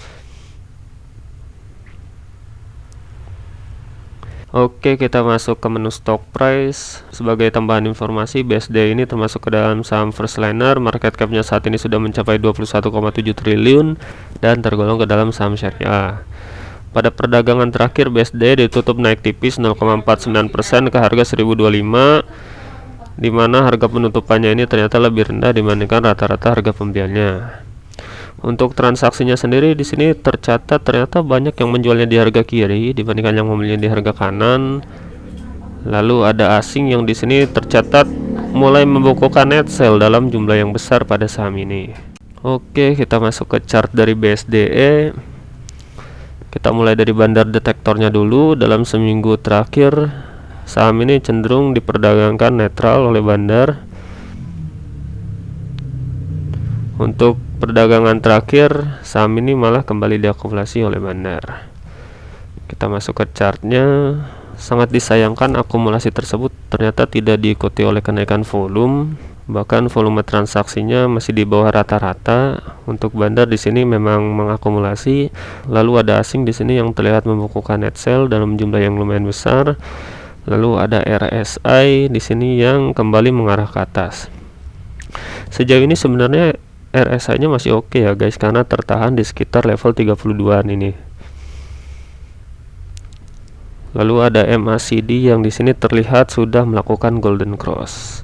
Oke, kita masuk ke menu stock price. Sebagai tambahan informasi, BSD ini termasuk ke dalam saham first liner. Market capnya saat ini sudah mencapai 21,7 triliun dan tergolong ke dalam saham syariah. Pada perdagangan terakhir BSD ditutup naik tipis 0,49% ke harga 1025, dimana harga penutupannya ini ternyata lebih rendah dibandingkan rata-rata harga pembeliannya. Untuk transaksinya sendiri di sini tercatat ternyata banyak yang menjualnya di harga kiri dibandingkan yang membelinya di harga kanan. Lalu ada asing yang di sini tercatat mulai membukukan net sell dalam jumlah yang besar pada saham ini. Oke, kita masuk ke chart dari BSDE. Kita mulai dari bandar detektornya dulu. Dalam seminggu terakhir saham ini cenderung diperdagangkan netral oleh bandar. Untuk perdagangan terakhir saham ini malah kembali diakumulasi oleh bandar. Kita masuk ke chartnya. Sangat disayangkan akumulasi tersebut ternyata tidak diikuti oleh kenaikan volume, bahkan volume transaksinya masih di bawah rata-rata. Untuk bandar di sini memang mengakumulasi. Lalu ada asing di sini yang terlihat membukukan net sell dalam jumlah yang lumayan besar. Lalu ada RSI di sini yang kembali mengarah ke atas. Sejauh ini sebenarnya RSI-nya masih oke ya guys, karena tertahan di sekitar level 32-an ini. Lalu ada MACD yang di sini terlihat sudah melakukan golden cross.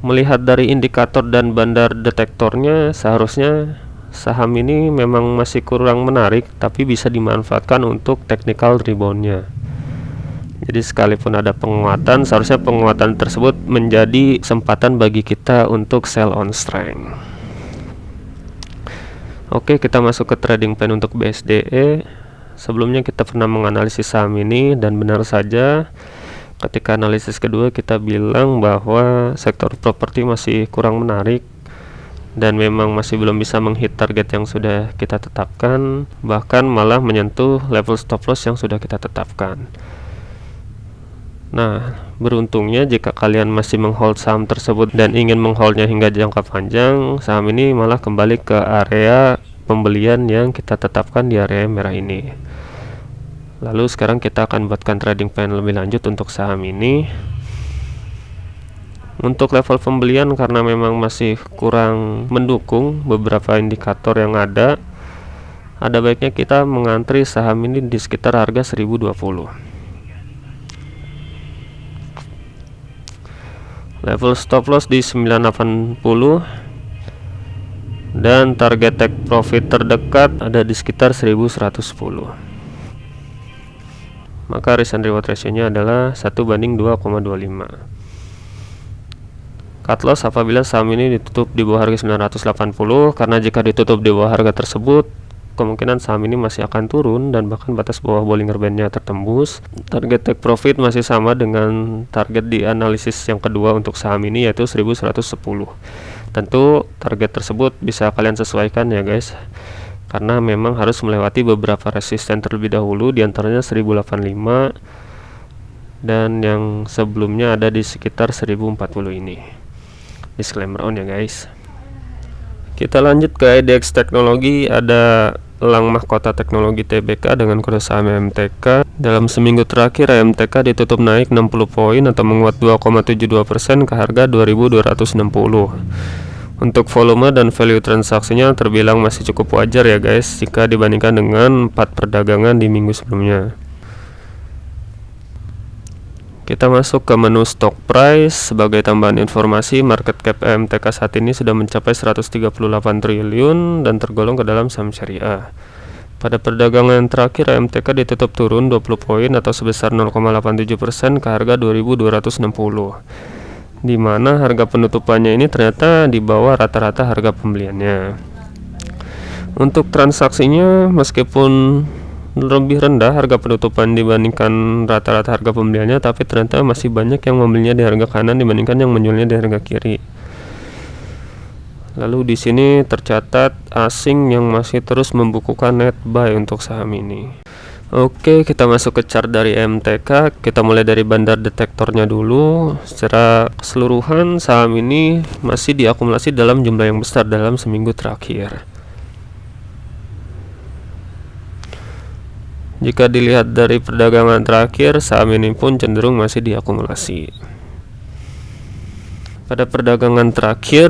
Melihat dari indikator dan bandar detektornya, seharusnya saham ini memang masih kurang menarik, tapi bisa dimanfaatkan untuk technical reboundnya. Jadi sekalipun ada penguatan, seharusnya penguatan tersebut menjadi kesempatan bagi kita untuk sell on strength. Oke, kita masuk ke trading plan untuk BSDE. Sebelumnya kita pernah menganalisis saham ini dan benar saja ketika analisis kedua kita bilang bahwa sektor properti masih kurang menarik dan memang masih belum bisa menghit target yang sudah kita tetapkan, bahkan malah menyentuh level stop loss yang sudah kita tetapkan. Nah, beruntungnya jika kalian masih menghold saham tersebut dan ingin mengholdnya hingga jangka panjang, saham ini malah kembali ke area pembelian yang kita tetapkan di area merah ini. Lalu sekarang kita akan buatkan trading plan lebih lanjut untuk saham ini. Untuk level pembelian karena memang masih kurang mendukung beberapa indikator yang ada baiknya kita mengantri saham ini di sekitar harga 1020. Level stop loss di 980 dan target take profit terdekat ada di sekitar 1110. Maka risk and reward ratio nya adalah 1:2,25. Cut loss apabila saham ini ditutup di bawah harga 980, karena jika ditutup di bawah harga tersebut kemungkinan saham ini masih akan turun dan bahkan batas bawah Bollinger Band-nya tertembus. Target take profit masih sama dengan target di analisis yang kedua untuk saham ini, yaitu 1110. Tentu target tersebut bisa kalian sesuaikan ya guys, karena memang harus melewati beberapa resisten terlebih dahulu, diantaranya 1085 dan yang sebelumnya ada di sekitar 1040 ini. Disclaimer on ya guys. Kita lanjut ke IDX Teknologi. Ada Elang Mahkota Teknologi Tbk dengan kode saham MTK. Dalam seminggu terakhir MTK ditutup naik 60 poin atau menguat 2,72% ke harga 2260. Untuk volume dan value transaksinya terbilang masih cukup wajar ya guys jika dibandingkan dengan 4 perdagangan di minggu sebelumnya. Kita masuk ke menu stock price. Sebagai tambahan informasi, market cap MTK saat ini sudah mencapai 138 triliun dan tergolong ke dalam saham syariah. Pada perdagangan terakhir MTK ditutup turun 20 poin atau sebesar 0,87% ke harga 2260, di mana harga penutupannya ini ternyata di bawah rata-rata harga pembeliannya. Untuk transaksinya meskipun lebih rendah harga penutupan dibandingkan rata-rata harga pembeliannya, tapi ternyata masih banyak yang membelinya di harga kanan dibandingkan yang menjualnya di harga kiri. Lalu di sini tercatat asing yang masih terus membukukan net buy untuk saham ini. Oke, kita masuk ke chart dari MTK. Kita mulai dari bandar detektornya dulu. Secara keseluruhan saham ini masih diakumulasi dalam jumlah yang besar dalam seminggu terakhir. Jika dilihat dari perdagangan terakhir, saham ini pun cenderung masih diakumulasi. Pada perdagangan terakhir,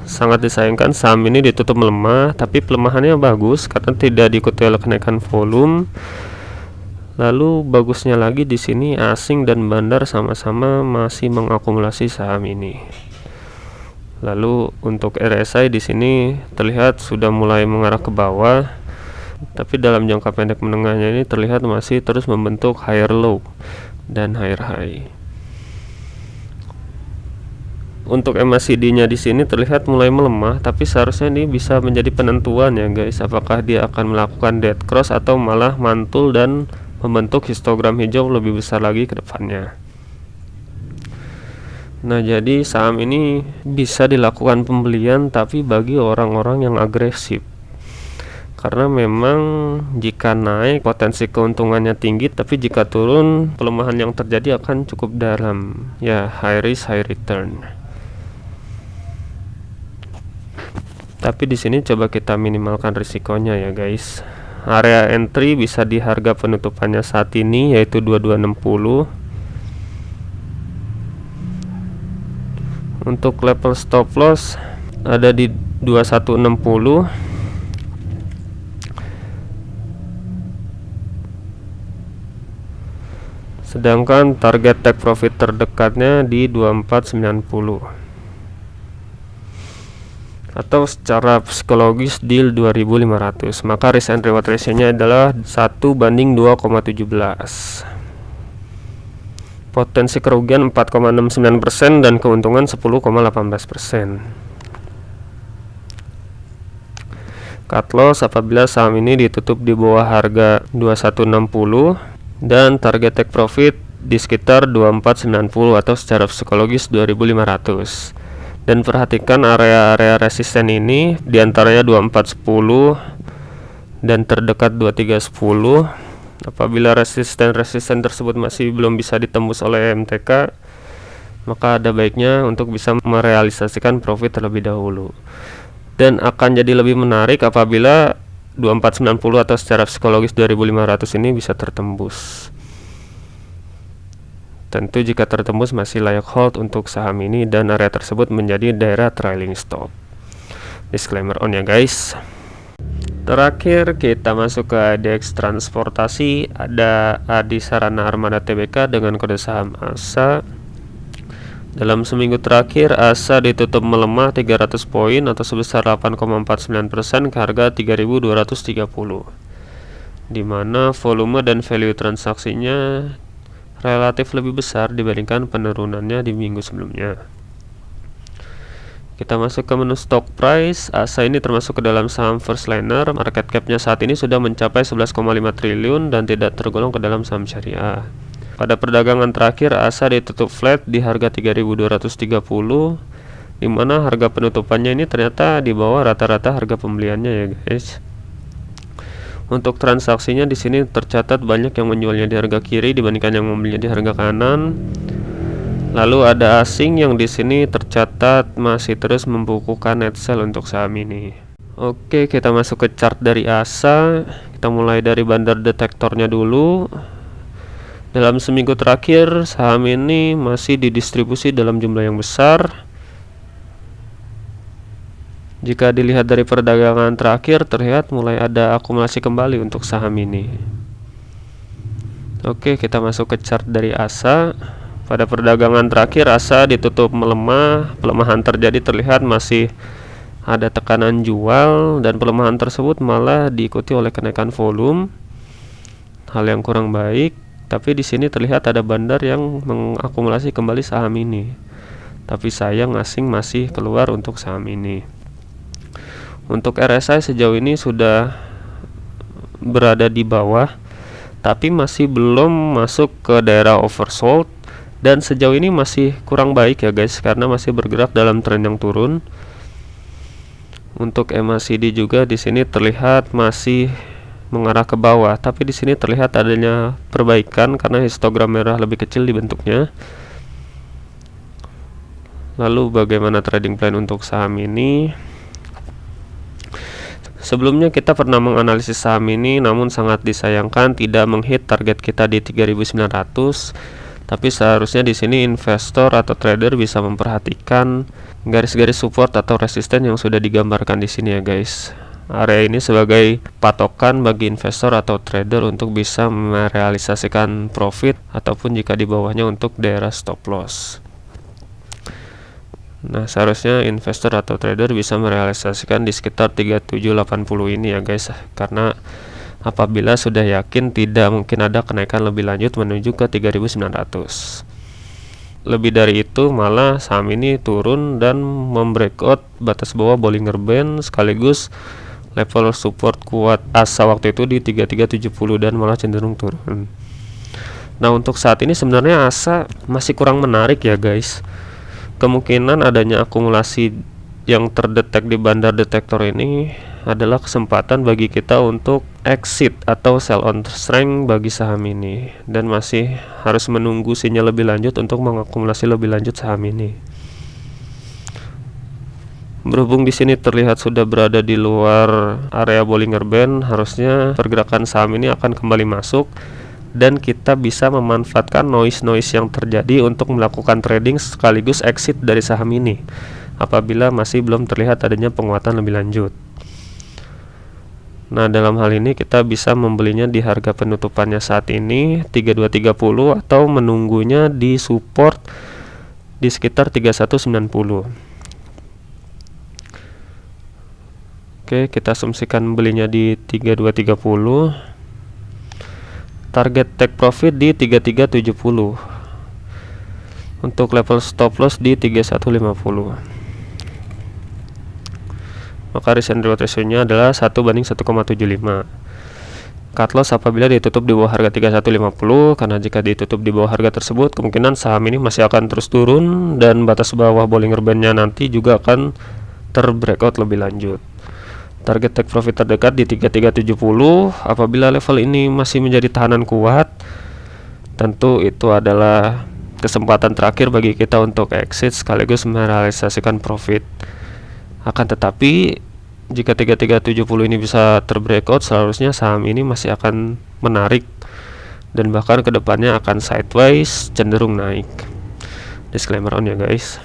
sangat disayangkan saham ini ditutup melemah, tapi pelemahannya bagus karena tidak diikuti oleh kenaikan volume. Lalu bagusnya lagi di sini asing dan bandar sama-sama masih mengakumulasi saham ini. Lalu untuk RSI di sini terlihat sudah mulai mengarah ke bawah, tapi dalam jangka pendek menengahnya ini terlihat masih terus membentuk higher low dan higher high. Untuk MACD-nya di sini terlihat mulai melemah, tapi seharusnya ini bisa menjadi penentuan ya guys, apakah dia akan melakukan dead cross atau malah mantul dan membentuk histogram hijau lebih besar lagi ke depannya. Nah, jadi saham ini bisa dilakukan pembelian tapi bagi orang-orang yang agresif. Karena memang jika naik potensi keuntungannya tinggi, tapi jika turun pelemahan yang terjadi akan cukup dalam. Ya, high risk high return. Tapi di sini coba kita minimalkan risikonya ya guys. Area entry bisa di harga penutupannya saat ini yaitu 2260. Untuk level stop loss ada di 2160. Sedangkan target take profit terdekatnya di 2490. Atau secara psikologis deal 2500. Maka risk and reward ratio-nya adalah 1:2,17. Potensi kerugian 4,69% dan keuntungan 10,18%. Cut loss apabila saham ini ditutup di bawah harga 2160 dan target take profit di sekitar 2490 atau secara psikologis 2500. Dan perhatikan area-area resisten ini diantaranya 2410 dan terdekat 2310. Apabila resisten tersebut masih belum bisa ditembus oleh MTK, maka ada baiknya untuk bisa merealisasikan profit terlebih dahulu. Dan akan jadi lebih menarik apabila 2490 atau secara psikologis 2500 ini bisa tertembus. Tentu jika tertembus masih layak hold untuk saham ini dan area tersebut menjadi daerah trailing stop. Disclaimer on ya guys. Terakhir kita masuk ke ADX transportasi. Ada Adi Sarana Armada Tbk dengan kode saham ASA. Dalam seminggu terakhir ASA ditutup melemah 300 poin atau sebesar 8,49% ke harga 3.230, dimana volume dan value transaksinya relatif lebih besar dibandingkan penurunannya di minggu sebelumnya. Kita masuk ke menu stock price. ASA ini termasuk ke dalam saham first liner. Market capnya saat ini sudah mencapai 11,5 triliun dan tidak tergolong ke dalam saham syariah. Pada perdagangan terakhir ASA ditutup flat di harga 3.230, dimana harga penutupannya ini ternyata di bawah rata-rata harga pembeliannya ya guys. Untuk transaksinya di sini tercatat banyak yang menjualnya di harga kiri dibandingkan yang membelinya di harga kanan. Lalu ada asing yang di sini tercatat masih terus membukukan net sell untuk saham ini. Oke, kita masuk ke chart dari ASA. Kita mulai dari bandar detektornya dulu. Dalam seminggu terakhir saham ini masih didistribusi dalam jumlah yang besar. Jika dilihat dari perdagangan terakhir terlihat mulai ada akumulasi kembali untuk saham ini. Oke, kita masuk ke chart dari ASA. Pada perdagangan terakhir ASA ditutup melemah. Pelemahan terjadi terlihat masih ada tekanan jual dan pelemahan tersebut malah diikuti oleh kenaikan volume. Hal yang kurang baik, tapi di sini terlihat ada bandar yang mengakumulasi kembali saham ini. Tapi sayang asing masih keluar untuk saham ini. Untuk RSI sejauh ini sudah berada di bawah, tapi masih belum masuk ke daerah oversold. Dan sejauh ini masih kurang baik ya guys, karena masih bergerak dalam tren yang turun. Untuk MACD juga di sini terlihat masih mengarah ke bawah, tapi di sini terlihat adanya perbaikan karena histogram merah lebih kecil dibentuknya. Lalu bagaimana trading plan untuk saham ini? Sebelumnya kita pernah menganalisis saham ini, namun sangat disayangkan tidak menghit target kita di 3.900. Tapi seharusnya di sini investor atau trader bisa memperhatikan garis-garis support atau resisten yang sudah digambarkan di sini ya guys. Area ini sebagai patokan bagi investor atau trader untuk bisa merealisasikan profit ataupun jika di bawahnya untuk daerah stop loss. Nah, seharusnya investor atau trader bisa merealisasikan di sekitar 3780 ini ya guys, karena apabila sudah yakin tidak mungkin ada kenaikan lebih lanjut menuju ke 3900. Lebih dari itu malah saham ini turun dan membreakout batas bawah Bollinger Band sekaligus level support kuat asa waktu itu di 3370 dan malah cenderung turun. Nah, untuk saat ini sebenarnya asa masih kurang menarik ya guys. Kemungkinan adanya akumulasi yang terdetek di bandar detektor ini adalah kesempatan bagi kita untuk exit atau sell on strength bagi saham ini, dan masih harus menunggu sinyal lebih lanjut untuk mengakumulasi lebih lanjut saham ini. Berhubung di sini terlihat sudah berada di luar area Bollinger Band, harusnya pergerakan saham ini akan kembali masuk dan kita bisa memanfaatkan noise yang terjadi untuk melakukan trading sekaligus exit dari saham ini apabila masih belum terlihat adanya penguatan lebih lanjut. Nah, dalam hal ini kita bisa membelinya di harga penutupannya saat ini 3230 atau menunggunya di support di sekitar 3190. Oke, kita asumsikan belinya di 3230. Target take profit di 3370. Untuk level stop loss di 3150. Maka risk and reward ratio-nya adalah 1:1,75. Cut loss apabila ditutup di bawah harga 3150, karena jika ditutup di bawah harga tersebut kemungkinan saham ini masih akan terus turun dan batas bawah Bollinger Band-nya nanti juga akan terbreakout lebih lanjut. Target take profit terdekat di 3370. Apabila level ini masih menjadi tahanan kuat, tentu itu adalah kesempatan terakhir bagi kita untuk exit sekaligus merealisasikan profit. Akan tetapi jika 3370 ini bisa terbreakout, seharusnya saham ini masih akan menarik dan bahkan kedepannya akan sideways cenderung naik. Disclaimer on ya guys.